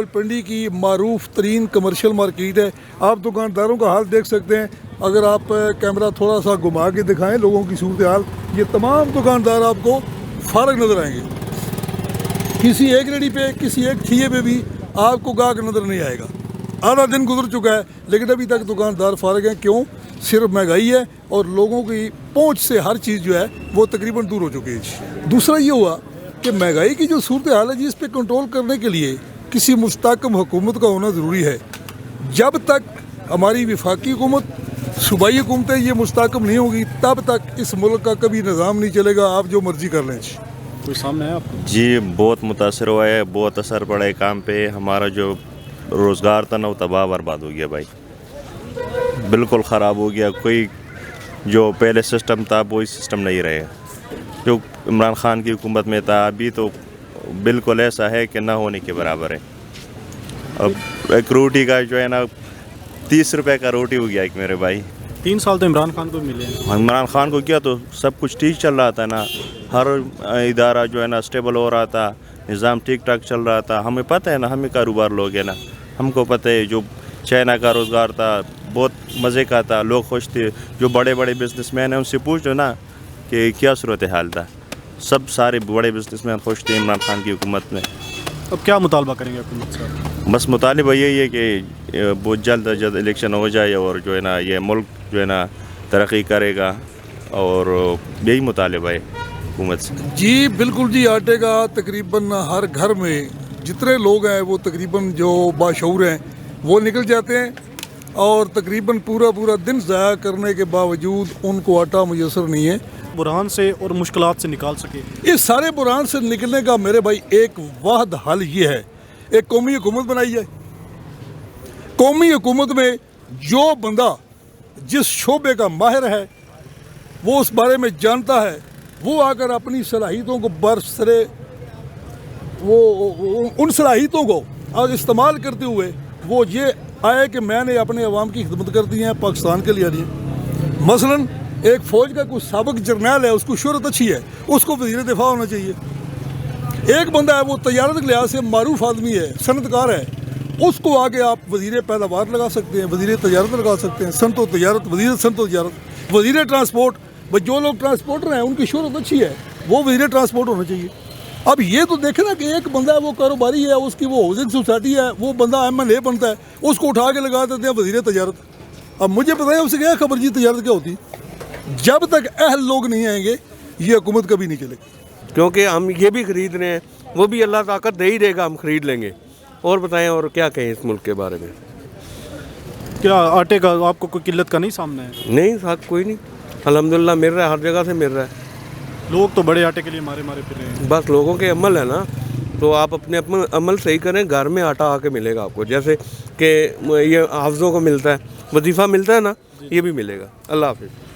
पिंडी की मारूफ तरीन commercial market है। आप दुकानदारों का हाल देख सकते हैं। अगर आप कैमरा थोड़ा सा घुमा के दिखाएं लोगों की सूरत हाल, ये तमाम दुकानदार आपको फारग नज़र आएंगे। किसी एक रेडी पे, किसी एक ठिये पे भी आपको गाहक नज़र नहीं आएगा। आधा दिन गुजर चुका है लेकिन अभी तक दुकानदार फारग हैं। क्यों? सिर्फ महंगाई है और लोगों की पहुंच से हर चीज़ जो है वो तकरीबन दूर हो चुकी है। दूसरा ये हुआ कि महंगाई की जो सूरत हाल है जी, इस पर कंट्रोल करने के लिए किसी मुस्तहकम हुकूमत का होना ज़रूरी है। जब तक हमारी वफाकी हुकूमत, सूबाई हुकूमतें ये मुस्तहकम नहीं होगी तब तक इस मुल्क का कभी निज़ाम नहीं चलेगा। आप जो मर्जी कर लें। कोई सामने है आपको? जी बहुत मुतासर हुआ है, बहुत असर पड़ा है काम पे। हमारा जो रोज़गार था ना वो तबाह बर्बाद हो गया भाई, बिल्कुल ख़राब हो गया। कोई जो पहले सिस्टम था वही सिस्टम नहीं रहे जो इमरान खान की हुकूमत में था। अभी तो बिल्कुल ऐसा है कि ना होने के बराबर है। अब एक रोटी का जो है ना 30 रुपए का रोटी हो गया एक मेरे भाई। 3 साल तो इमरान खान को मिले हैं। इमरान खान को किया तो सब कुछ ठीक चल रहा था ना, हर इदारा जो है ना स्टेबल हो रहा था, निज़ाम ठीक ठाक चल रहा था। हमें पता है ना, हमें कारोबार लोग हैं ना, हमको पता है जो चाइना का रोज़गार था बहुत मज़े का था, लोग खुश थे। जो बड़े बड़े बिजनेसमैन हैं उनसे पूछ लो ना कि क्या सूरत हाल था, सब सारे बड़े बिजनेसमैन खुश थे इमरान खान की हुकूमत में। अब क्या मुतालबा करेंगे हुकूमत से? बस मुतालिबा यही है कि बहुत जल्द अज जल्द इलेक्शन हो जाए और जो है ना ये मुल्क जो है ना तरक्की करेगा, और यही मुतालिबा है हुकूमत से। जी बिल्कुल जी, आटे का तकरीबन हर घर में जितने लोग हैं वो तकरीबन जो बाशऊर हैं वो निकल जाते हैं और तकरीबन पूरा दिन ज़ाया करने के बावजूद उनको आटा मुयसर नहीं है। बुरहान से और मुश्किलात से निकाल सके, इस सारे बुरहान से निकलने का मेरे भाई एक वाहिद हल ये है, एक कौमी हुकूमत बनाई जाए। कौमी हुकूमत में जो बंदा जिस शोबे का माहिर है, वो उस बारे में जानता है, वो आकर अपनी सलाहियतों को बरसरे वो उन सलाहियतों को आज इस्तेमाल करते हुए वो ये आए कि मैंने अपने अवाम की खिदमत कर दी है, पाकिस्तान के लिए नहीं। मसलन एक फ़ौज का कोई साबिक जर्नैल है, उसको शोहरत अच्छी है, उसको वज़ीर दिफा होना चाहिए। एक बंदा है वो तजारत के लिहाज से मारूफ आदमी है, सनतकार है, उसको आगे आप वज़ीर पैदावार लगा सकते हैं, वज़ीर तजारत लगा सकते हैं, सनत तजारत, वज़ीर सनत तजारत, वज़ीर ट्रांसपोर्ट। भाई जो लोग ट्रांसपोर्टर हैं उनकी शोहरत अच्छी है, वो वज़ीर ट्रांसपोर्ट होना चाहिए। अब ये तो देखे ना कि एक बंदा है वो कारोबारी है, उसकी वो हाउसिंग सोसाइटी है, वो बंदा MLA बनता है, उसको उठा के लगा देते हैं वज़ीर तजारत। अब मुझे पता है उसे क्या खबर जी तजारत क्या होती। जब तक अहल लोग नहीं आएंगे ये हुकूमत कभी नहीं चलेगी। क्योंकि हम ये भी खरीद रहे हैं, वो भी अल्लाह ताकत दे ही देगा, हम खरीद लेंगे। और बताएं और क्या कहें इस मुल्क के बारे में? क्या आटे का आपको कोई किल्लत का नहीं सामने है? नहीं साथ कोई नहीं, अल्हम्दुलिल्लाह मिल रहा है, हर जगह से मिल रहा है। लोग तो बड़े आटे के लिए मारे फिर रहे हैं। बस लोगों के अमल है ना, तो आप अपने अमल सही करें, घर में आटा आके मिलेगा आपको। जैसे कि ये हाफिज़ों को मिलता है, वजीफ़ा मिलता है ना, ये भी मिलेगा। अल्लाह हाफिज़।